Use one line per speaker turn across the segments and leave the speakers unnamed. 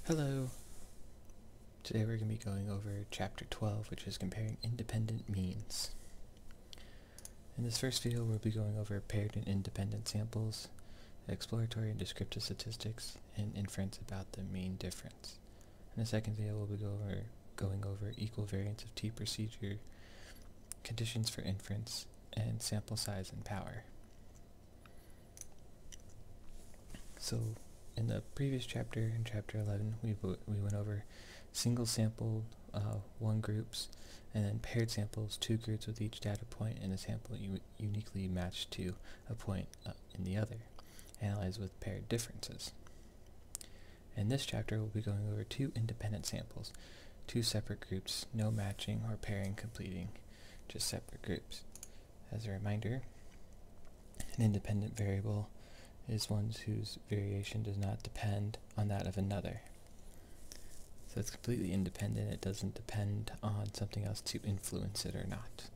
Hello. Today we're going to be going over Chapter 12, which is comparing independent means. In this first video, we'll be going over paired and independent samples, exploratory and descriptive statistics, and inference about the mean difference. In the second video, we'll be going over equal variance of t-procedure, conditions for inference, and sample size and power. So, in the previous chapter, in Chapter 11, we went over single sample, one groups, and then paired samples, two groups with each data point and a sample uniquely matched to a point in the other, analyzed with paired differences. In this chapter, we'll be going over two independent samples, two separate groups, no matching or pairing completing, just separate groups. As a reminder, an independent variable is one whose variation does not depend on that of another. So it's completely independent. It doesn't depend on something else to influence it or not.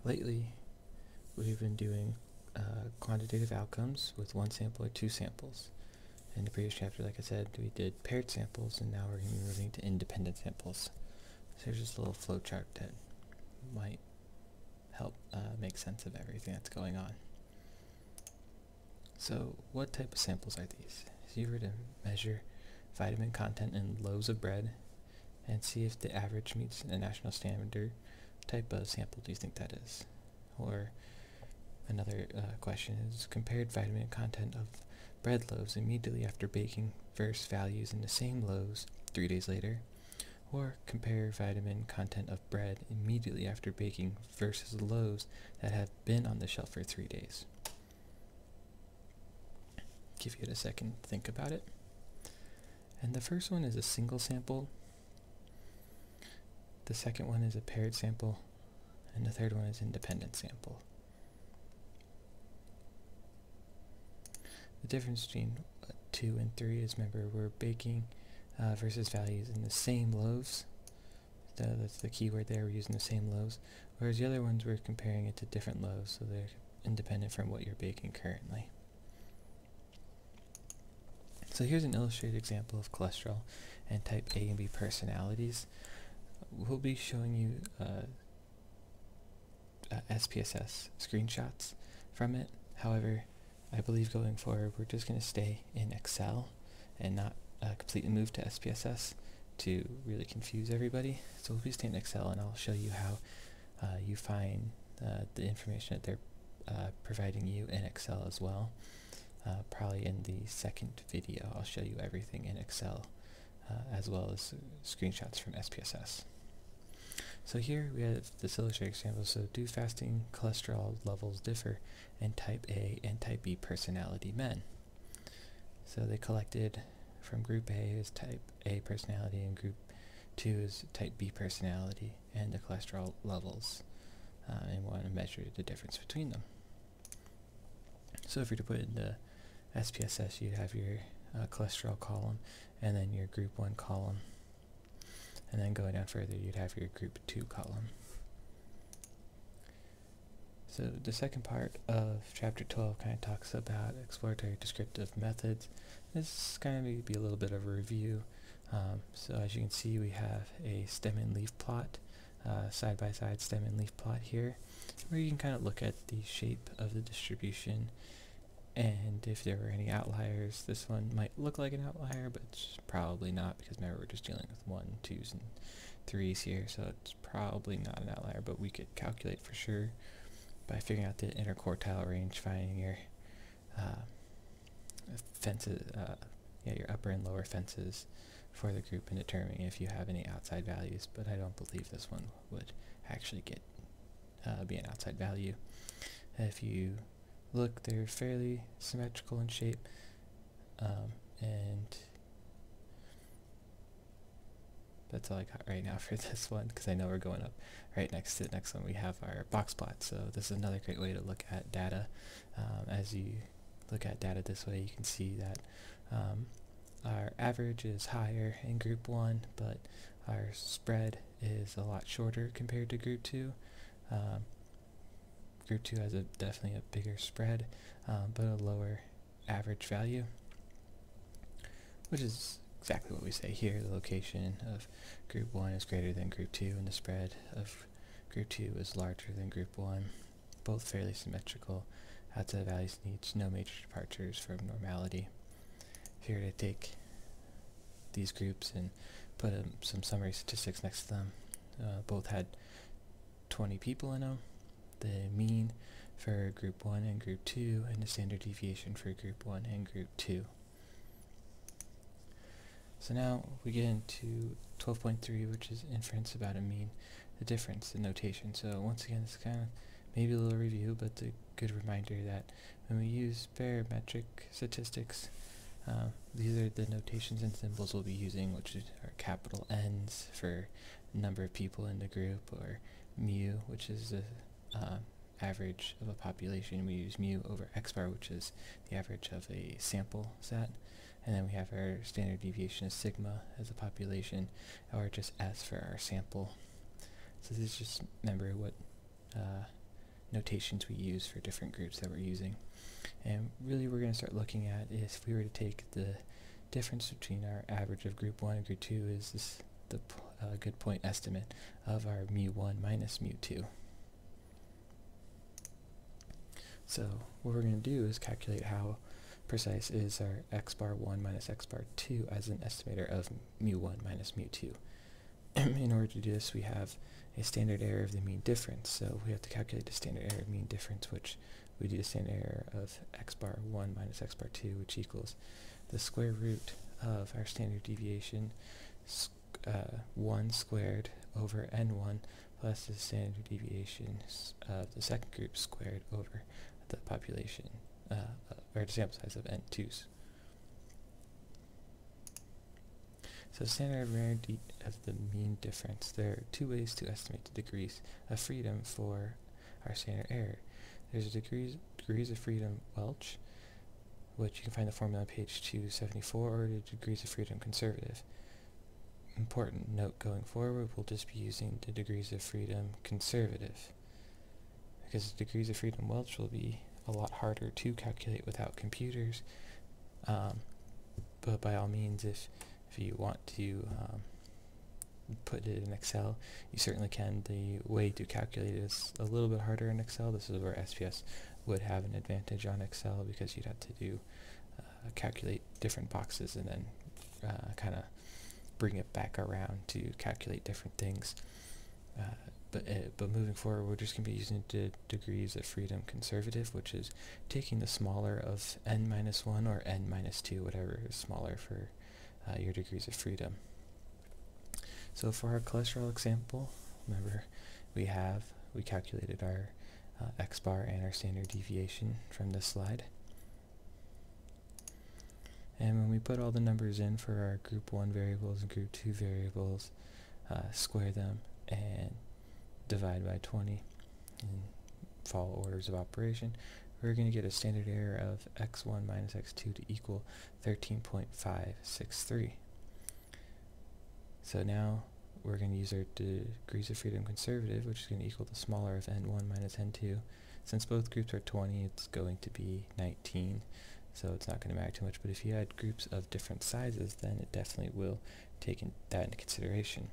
Lately, we've been doing quantitative outcomes with one sample or two samples. In the previous chapter, like I said, we did paired samples, and now we're going to be moving to independent samples. So here's just a little flowchart that might help make sense of everything that's going on. So what type of samples are these? If you were to measure vitamin content in loaves of bread and see if the average meets a national standard, what type of sample do you think that is? Or another question is, compared vitamin content of bread loaves immediately after baking versus values in the same loaves 3 days later, or compare vitamin content of bread immediately after baking versus loaves that have been on the shelf for 3 days. Give it a second to think about it. And the first one is a single sample, the second one is a paired sample, and the third one is independent sample. The difference between 2 and 3 is, remember, we're baking versus values in the same loaves. That's the key word there, we're using the same loaves, whereas the other ones we're comparing it to different loaves, so they're independent from what you're baking currently. So here's an illustrated example of cholesterol and type A and B personalities. We'll be showing you SPSS screenshots from it. However, I believe going forward we're just going to stay in Excel and not completely move to SPSS to really confuse everybody. So we'll be staying in Excel, and I'll show you how you find the information that they're providing you in Excel as well. Probably in the second video, I'll show you everything in Excel, as well as screenshots from SPSS. So here we have this illustrated example. So do fasting cholesterol levels differ in type A and type B personality men? So they collected from group A is type A personality and group 2 is type B personality, and the cholesterol levels, and want to measure the difference between them. So if you're to put in the SPSS, you'd have your cholesterol column and then your group 1 column, and then going down further you'd have your group 2 column. So the second part of Chapter 12 kind of talks about exploratory descriptive methods. This is going to be a little bit of a review. So as you can see, we have a stem and leaf plot, side-by-side stem and leaf plot here, where you can kind of look at the shape of the distribution, and if there were any outliers. This one might look like an outlier, but it's probably not, because remember, we're just dealing with 1, 2s, and 3s here, so it's probably not an outlier, but we could calculate for sure by figuring out the interquartile range, finding your fences, your upper and lower fences for the group, and determining if you have any outside values, but I don't believe this one would actually get be an outside value. If you look, they're fairly symmetrical in shape, and that's all I got right now for this one, because I know we're going up right next to the next one. We have our box plot, so this is another great way to look at data. As you look at data this way, you can see that our average is higher in group 1, but our spread is a lot shorter compared to group 2. Group 2 has definitely a bigger spread, but a lower average value. which is exactly what we say here. The location of group 1 is greater than group 2, and the spread of group 2 is larger than group 1. Both fairly symmetrical. Outside values in each, no major departures from normality. If you were to take these groups and put some summary statistics next to them, both had 20 people in them. The mean for group 1 and group 2, and the standard deviation for group 1 and group 2. So now we get into 12.3, which is inference about a mean, the difference, the notation. So once again, it's kind of maybe a little review, but a good reminder that when we use barometric statistics, these are the notations and symbols we'll be using, which are capital N's for number of people in the group, or mu, which is the average of a population. We use mu over x bar, which is the average of a sample set. And then we have our standard deviation of sigma as a population, or just S for our sample. So this is just, remember what notations we use for different groups that we're using. And really we're going to start looking at, if we were to take the difference between our average of group 1 and group 2, is this the good point estimate of our mu1 minus mu2. So what we're going to do is calculate how precise is our x bar 1 minus x bar 2 as an estimator of mu1 minus mu2. In order to do this, we have a standard error of the mean difference. So we have to calculate the standard error of mean difference, which we do the standard error of x bar 1 minus x bar 2, which equals the square root of our standard deviation 1 squared over n1 plus the standard deviation of the second group squared over the population, or the sample size of n2s. So standard error of the mean difference. There are two ways to estimate the degrees of freedom for our standard error. There's a degrees of freedom Welch, which you can find the formula on page 274, or the degrees of freedom conservative. Important note going forward, we'll just be using the degrees of freedom conservative, because the degrees of freedom Welch will be a lot harder to calculate without computers. But by all means, if you want to put it in Excel, you certainly can. The way to calculate it is a little bit harder in Excel. This is where SPS would have an advantage on Excel, because you'd have to do calculate different boxes and then kind of bring it back around to calculate different things. But moving forward, we're just going to be using the degrees of freedom conservative, which is taking the smaller of n minus 1 or n minus 2, whatever is smaller for your degrees of freedom. So for our cholesterol example, remember we calculated our x bar and our standard deviation from this slide. And when we put all the numbers in for our group 1 variables and group 2 variables, square them and divide by 20 in fall orders of operation, we're going to get a standard error of x1 minus x2 to equal 13.563. So now we're going to use our degrees of freedom conservative, which is going to equal the smaller of n1 minus n2. Since both groups are 20, it's going to be 19, so it's not going to matter too much. But if you had groups of different sizes, then it definitely will take that into consideration.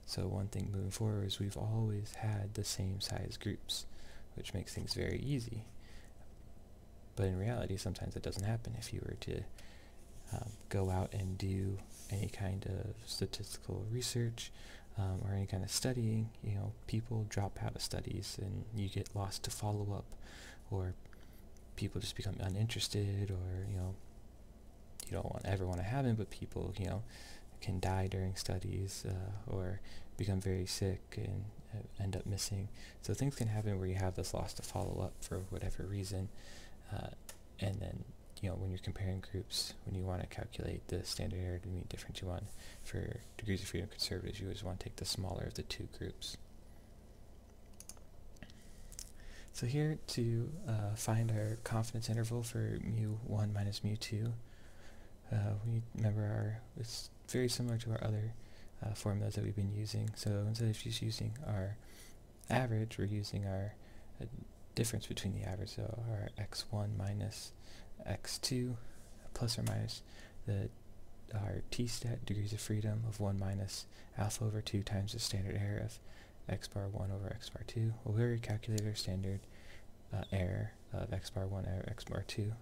So one thing moving forward is we've always had the same size groups, which makes things very easy. But in reality, sometimes it doesn't happen. If you were to go out and do any kind of statistical research or any kind of studying, people drop out of studies and you get lost to follow-up, or people just become uninterested, or you don't ever want to have it, but people can die during studies or become very sick and end up missing. So things can happen where you have this loss to follow up for whatever reason, and then when you're comparing groups, when you want to calculate the standard error to mean difference, you want, for degrees of freedom conservatives, you always want to take the smaller of the two groups. So here to find our confidence interval for mu1 minus mu2, we remember it's very similar to our other formulas that we've been using. So instead of just using our average, we're using our difference between the average, so our x1 minus x2 plus or minus the our t-stat degrees of freedom of 1 minus alpha over 2 times the standard error of x bar 1 over x bar 2. Well, we already calculated our standard error of x bar 1 over x bar 2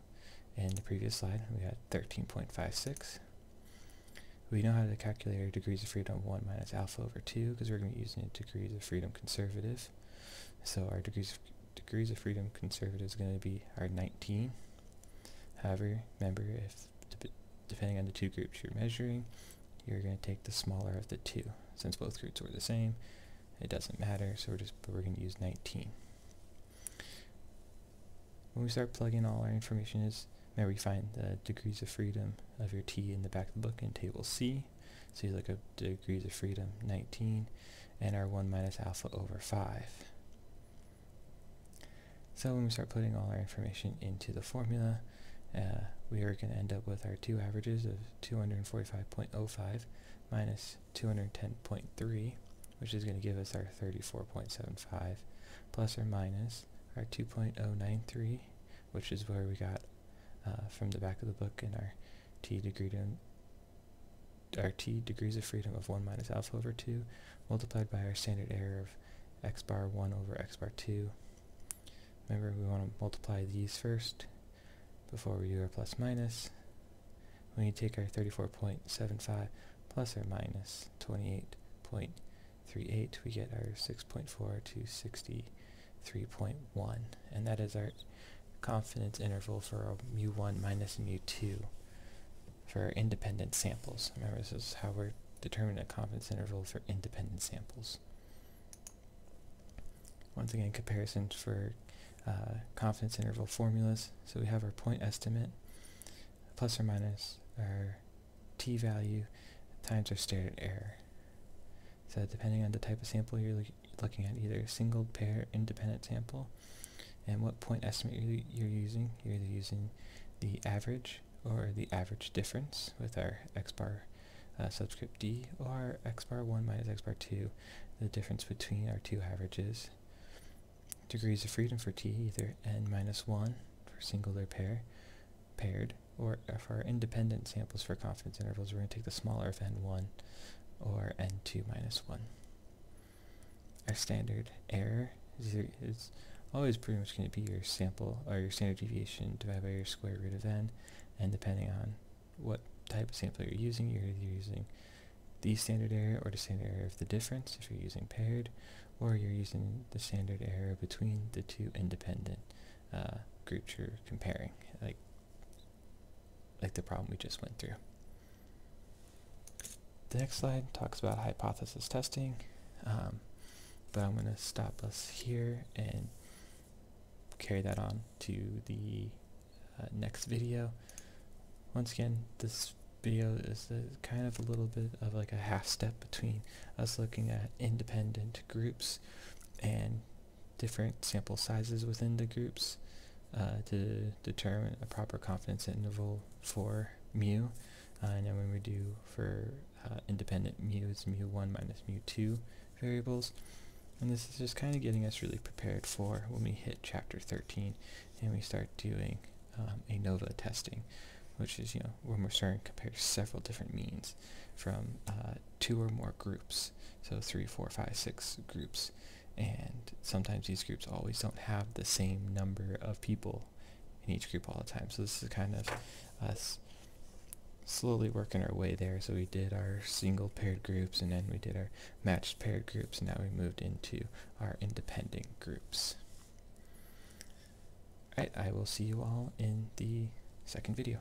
in the previous slide. We had 13.56. We know how to calculate our degrees of freedom of 1 minus alpha over 2 because we're going to be using a degrees of freedom conservative. So our degrees of freedom conservative is going to be our 19. However, remember, if depending on the two groups you're measuring, you're going to take the smaller of the two. Since both groups were the same, it doesn't matter, so we're going to use 19. When we start plugging all our information remember, we find the degrees of freedom of your t in the back of the book in table C. So you look up degrees of freedom 19 and our 1 minus alpha over 5. So when we start putting all our information into the formula, we are going to end up with our two averages of 245.05 minus 210.3, which is going to give us our 34.75, plus or minus our 2.093, which is where we got from the back of the book in our t degrees of freedom of 1 minus alpha over 2, multiplied by our standard error of x bar 1 over x bar 2. Remember, we want to multiply these first before we do our plus minus. When you take our 34.75 plus or minus 28.38, we get our 6.4 to 63.1, and that is our confidence interval for our mu1 minus mu2 for our independent samples. Remember, this is how we're determining a confidence interval for independent samples. Once again, comparisons for confidence interval formulas. So we have our point estimate plus or minus our t-value times our standard error. So depending on the type of sample you're looking at, either a single, pair, independent sample, and what point estimate you're using. You're either using the average or the average difference with our x bar subscript d, or x bar 1 minus x bar 2, the difference between our two averages. Degrees of freedom for t, either n minus 1 for single or paired, or for our independent samples for confidence intervals, we're going to take the smaller of n1 or n2 minus 1. Our standard error is always pretty much going to be your sample, or your standard deviation divided by your square root of n, and depending on what type of sample you're using, you're either using the standard error or the standard error of the difference if you're using paired, or you're using the standard error between the two independent groups you're comparing, like the problem we just went through. The next slide talks about hypothesis testing, but I'm going to stop us here and carry that on to the next video. Once again, this video is kind of a little bit of like a half step between us looking at independent groups and different sample sizes within the groups to determine a proper confidence interval for mu. And then when we do for independent mu, it's mu1 minus mu2 variables. And this is just kind of getting us really prepared for when we hit chapter 13 and we start doing ANOVA testing, which is, when we're starting to compare several different means from 2 or more groups, so 3, 4, 5, 6 groups, and sometimes these groups always don't have the same number of people in each group all the time. So this is kind of us slowly working our way there. So we did our single paired groups, and then we did our matched paired groups, and now we moved into our independent groups. Alright, I will see you all in the second video.